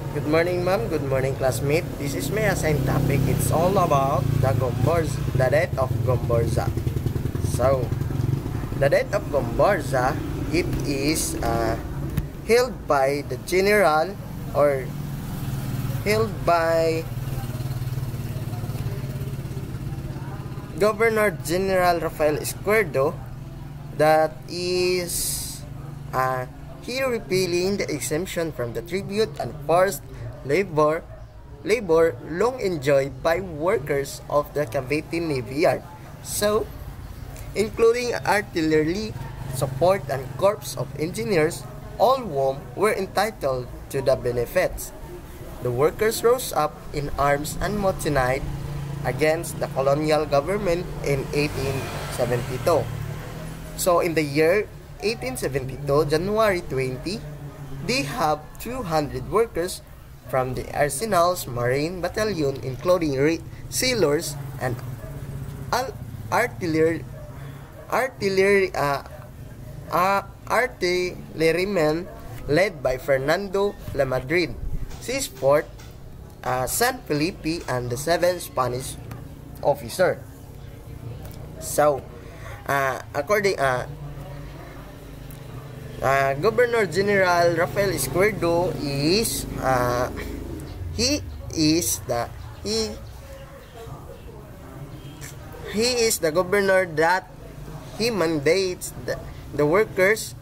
Good morning, ma'am. Good morning, classmate. This is my assigned topic. It's all about the death of Gomborza. So, the death of Gomborza, it is held by the general or held by Governor General Rafael Izquierdo. That is he repealing the exemption from the tribute and forced labor long enjoyed by workers of the Cavite Navy Yard. So, including artillery support and corps of engineers, all whom were entitled to the benefits. The workers rose up in arms and mutinied against the colonial government in 1872. So in the year 1872, January 20, they have 200 workers from the Arsenal's Marine Battalion, including sailors and artillerymen led by Fernando Lamadrid, seized Fort San Felipe and the 7 Spanish officer. So, Governor General Rafael Izquierdo is he is the governor that he mandates the workers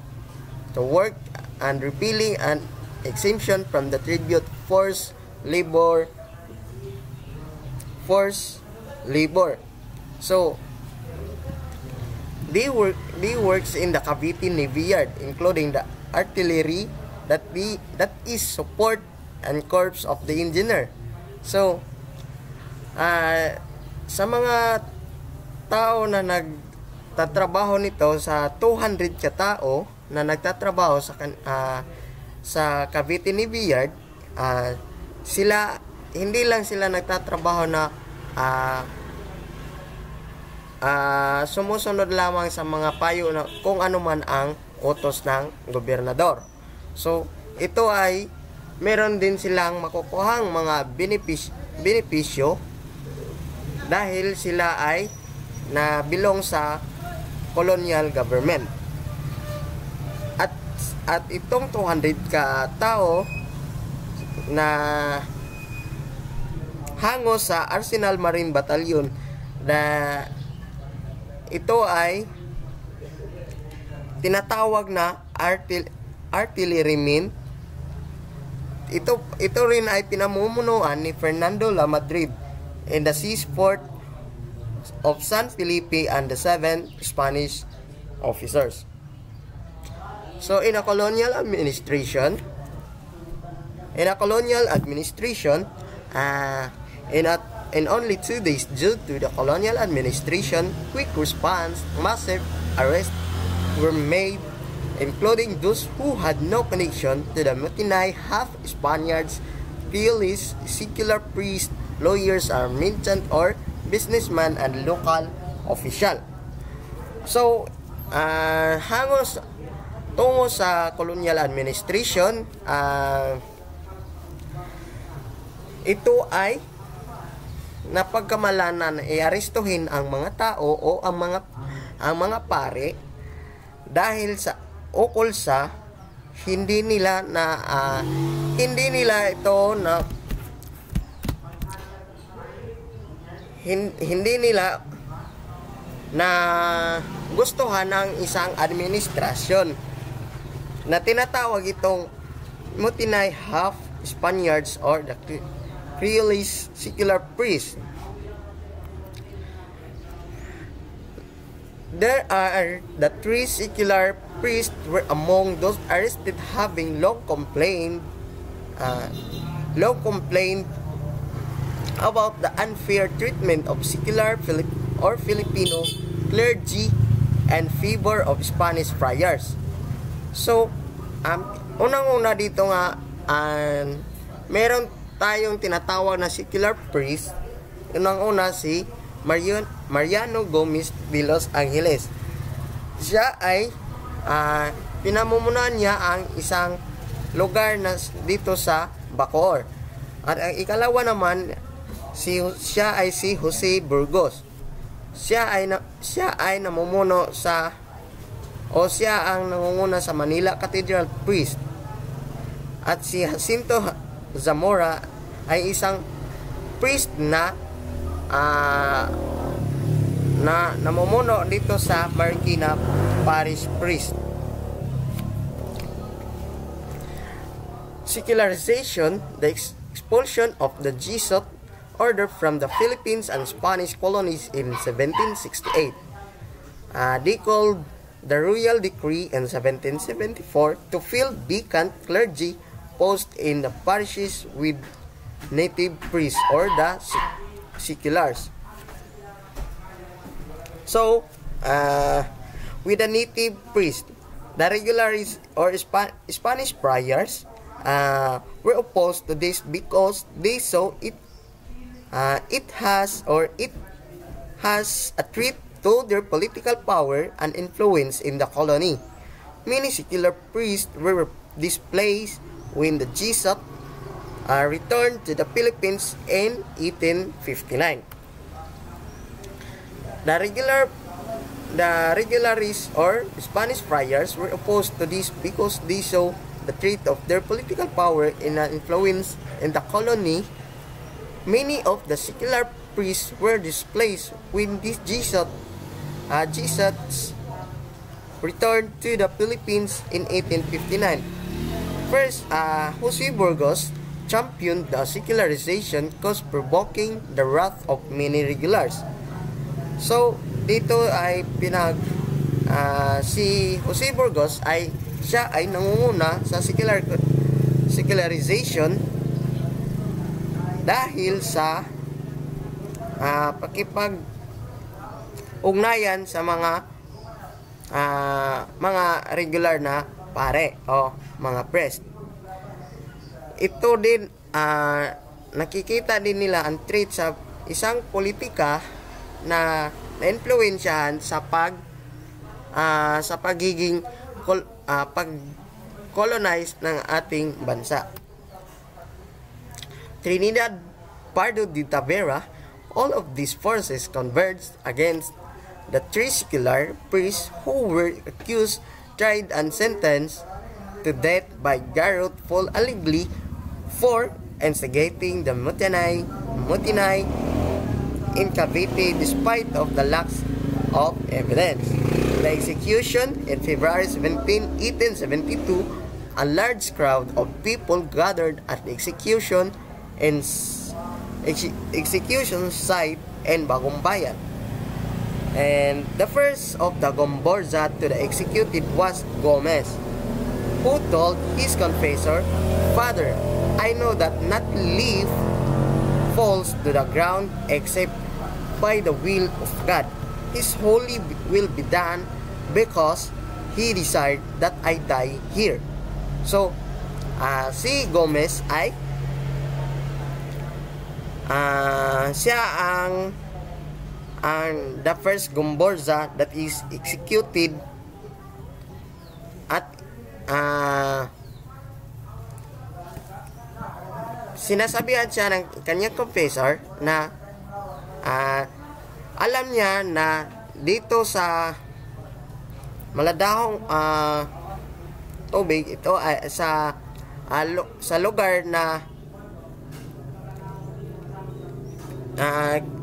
to work and repealing an exemption from the tribute forced labor. So they works in the Cavite Navy Yard, including the artillery that is support and corps of the engineer. So sa mga tao na nagtatrabaho nito, sa 200 katao na nagtatrabaho sa Cavite Navy Yard, hindi lang sila nagtatrabaho na sumusunod lamang sa mga payo na kung ano man ang utos ng gobernador. So, ito ay meron din silang makukuhang mga benepisyo dahil sila ay nabilong sa colonial government. At itong 200 ka tao na hango sa Arsenal Marine Battalion na ito ay tinatawag na artillerymen. Ito rin ay pinamumunuan ni Fernando Lamadrid in the seized Fort of San Felipe and the 7 Spanish officers. So in a colonial administration, in only 2 days, due to the colonial administration quick response, massive arrests were made, including those who had no connection to the mutiny, half Spaniards, fealists, secular priests, lawyers, or merchant or businessman, and local official. So, tungo sa colonial administration, ito ay napagkamalanan i-arestuhin ang mga tao o ang mga pare dahil sa ukol sa hindi nila na gustuhan ng isang administrasyon na tinatawag itong mutiny half Spaniards or the Creolese secular priests. There are the 3 secular priests were among those arrested, having long complained about the unfair treatment of secular Filipino clergy and favor of Spanish friars. So, unang-una dito nga, meron tayong tinatawag na secular priest. Unang-una si Mariano Gomez de Los Angeles. Siya ay pinamumunan niya ang isang lugar na dito sa Bacoor. At ang ikalawa naman, siya ay si Jose Burgos. Siya ay namumuno sa siya ang nangunguna sa Manila Cathedral Priest. At si Jacinto Zamora ay isang priest na namumuno dito sa Marikina Parish Priest. Secularization, the expulsion of the Jesuit order from the Philippines and Spanish colonies in 1768. They called the Royal Decree in 1774 to fill vacant clergy posts in the parishes with native priests or the seculars. So, with the native priest, the regulars or Spanish friars were opposed to this because they saw it has a threat to their political power and influence in the colony. Many secular priests were displaced when the Jesuits returned to the Philippines in 1859. The regularists or Spanish friars were opposed to this because they saw the threat of their political power and influence in the colony. Many of the secular priests were displaced when these Jesuits returned to the Philippines in 1859. First, Jose Burgos championed the secularization cause provoking the wrath of many regulars. So, dito ay si Jose Burgos siya ay nangunguna sa secularization dahil sa pakipag-ugnayan sa mga regular na pare o mga priest. Ito din nakikita din nila ang trait sa isang politika na na-influensyahan sa pagiging pag-colonize ng ating bansa. Trinidad Pardo de Tavera, all of these forces converged against the three secular priests who were accused, tried, and sentenced to death by Garrett Fall allegedly for instigating the mutiny in Cavite despite of the lack of evidence. The execution in February 17, 1872, a large crowd of people gathered at the execution site in Bagumbayan. And the first of the Gomborza to the executed was Gomez, who told his confessor, "Father, I know that not leaf falls to the ground except by the will of God. His holy will be done because He desired that I die here." So, si Gomez ay siya ang the first Gomborza that is executed at sinasabihan siya ng kanyang confessor na alam niya na dito sa maladahong tubig ito sa lugar na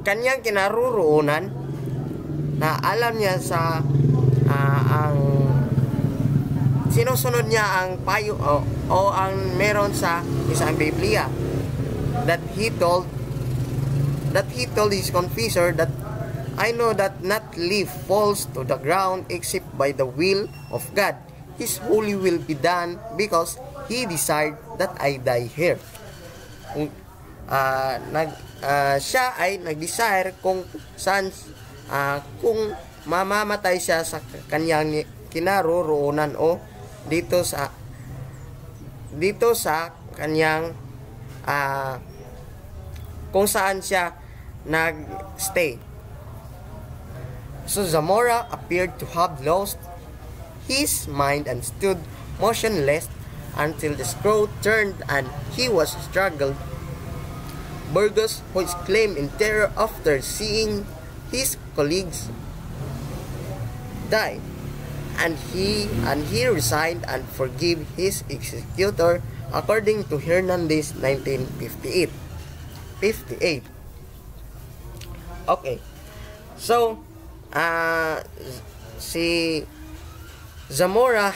kanyang kinaroroonan, na alam niya sa ang sinusunod niya ang payo o ang meron sa isang Biblia, that he told his confessor that I know that not leaf falls to the ground except by the will of God. His holy will be done because He desired that I die here. Siya ay nag-desire kung saan kung mamamatay siya sa kanyang kinaroroonan o dito sa kanyang kung saan siya nag-stay. So Zamora appeared to have lost his mind and stood motionless until the screw turned and he was strangled. Burgos, who exclaimed in terror after seeing his colleagues die, and he resigned and forgave his executor, according to Hernandez 1958. Okay. So, si Zamora,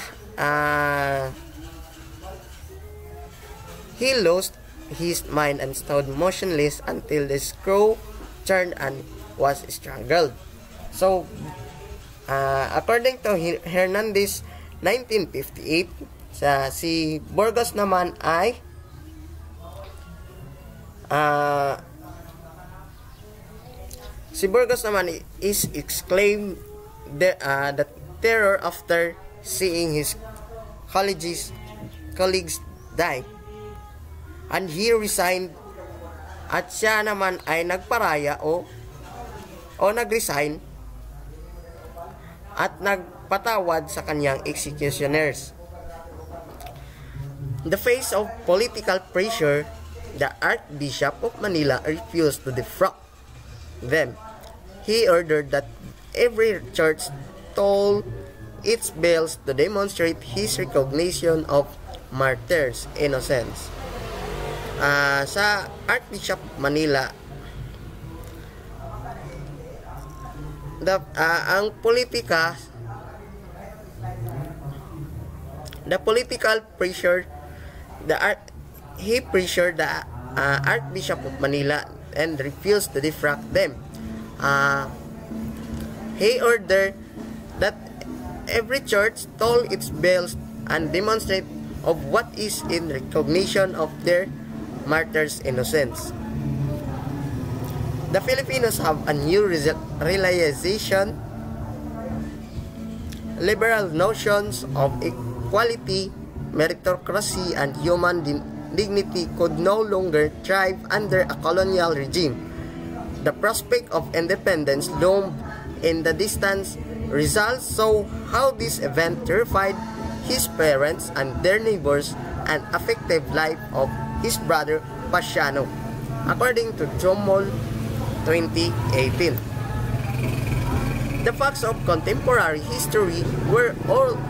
he lost his mind and stood motionless until the screw turned and was strangled. So, according to Hernandez 1958, si Burgos naman ay is exclaimed the terror after seeing his colleagues die, and he resigned, at siya naman ay nagparaya o nagresign at nagpatawad sa kanyang executioners. In the face of political pressure, the Archbishop of Manila refused to defrock them. He ordered that every church toll its bells to demonstrate his recognition of martyrs' innocence. Sa Archbishop Manila, ang political pressure, he pressured the Archbishop of Manila and refused to defrock them. He ordered that every church toll its bells and demonstrate of what is in recognition of their martyrs' innocence. The Filipinos have a new realization. Liberal notions of equality, meritocracy, and human dignity could no longer thrive under a colonial regime. The prospect of independence loomed in the distance. Results show how this event terrified his parents and their neighbors and affected life of his brother Pasiano, according to Jomol 2018. The facts of contemporary history were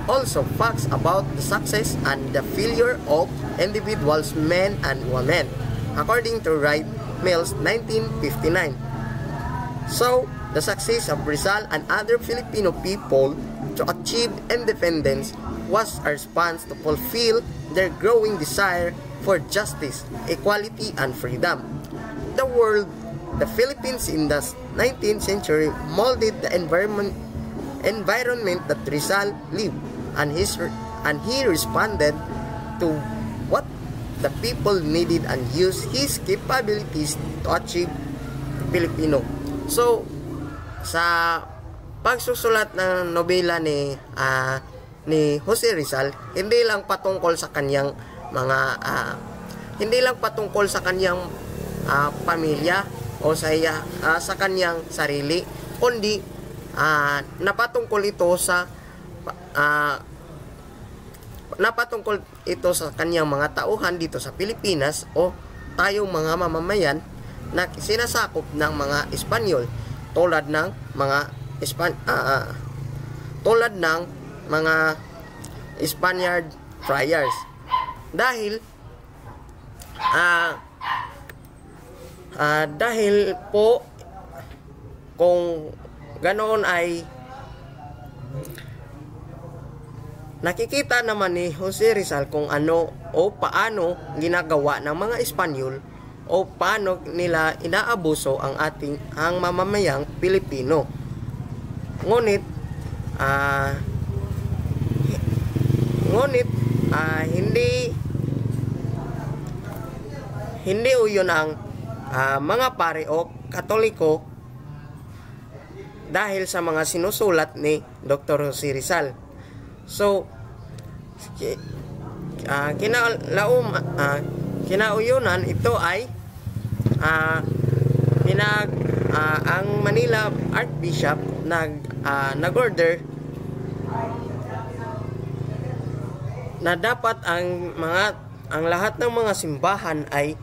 also facts about the success and the failure of individuals, men and women, according to Wright Mills 1959. So, the success of Rizal and other Filipino people to achieve independence was a response to fulfill their growing desire for justice, equality, and freedom. The Philippines in the 19th century molded the environment that Rizal lived, and he responded to what the people needed and used his capabilities to achieve Filipino. So, sa pagsusulat ng nobela ni Jose Rizal, hindi lang patungkol sa kanyang pamilya o sa kanyang sarili, kundi napatungkol ito sa kanyang mga tauhan dito sa Pilipinas o tayong mga mamamayan na sinasakop ng mga Espanyol, tulad ng mga Spaniard friars. Dahil po kung ganoon ay nakikita naman ni Jose Rizal kung ano o paano ginagawa ng mga Espanyol o paano nila inaabuso ang mamamayang Pilipino. Ngunit hindi uyon ang mga pare o Katoliko dahil sa mga sinusulat ni Dr. Jose Rizal. So, kinauyonan ito ay ang Manila Archbishop nag-order na dapat ang lahat ng mga simbahan ay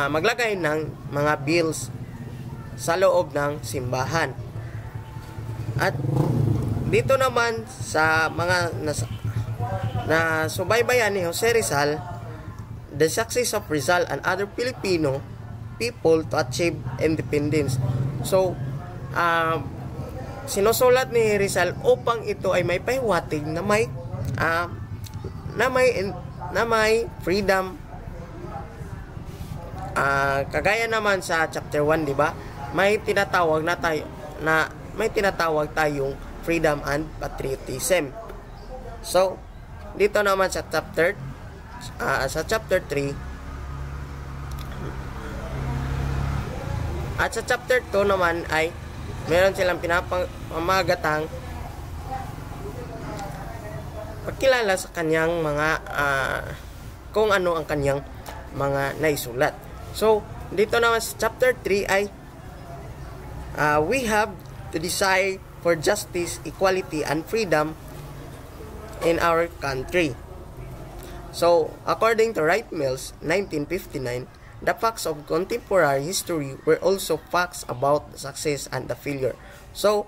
maglagay ng mga bills sa loob ng simbahan. At dito naman sa mga na subaybayan ni Jose Rizal, the success of Rizal and other Filipino people to achieve independence. So, sinusulat ni Rizal upang ito ay may pahiwatig na may freedom. Kagaya naman sa chapter 1, di ba? May tinatawag tayong freedom and patriotism. So, dito naman sa chapter 3 at sa chapter 2 naman ay meron silang pinapamagatang pagkilala sa kanyang mga kung ano ang kanyang mga naisulat. So, dito naman sa chapter 3 ay we have to desire for justice, equality, and freedom in our country. So, according to Wright Mills, 1959, the facts of contemporary history were also facts about the success and the failure. So,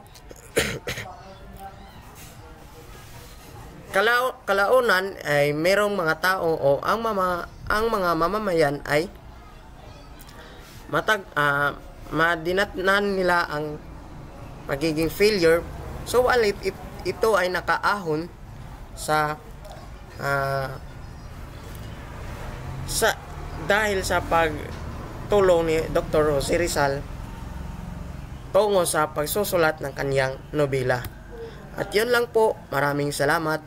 kalaunan ay merong mga tao o ang mga mamamayan ay madinatnan nila ang magiging failure. So, ito ay nakaahon dahil sa pagtulong ni Dr. Jose Rizal tungo sa pagsusulat ng kanyang nobela. At yun lang po. Maraming salamat.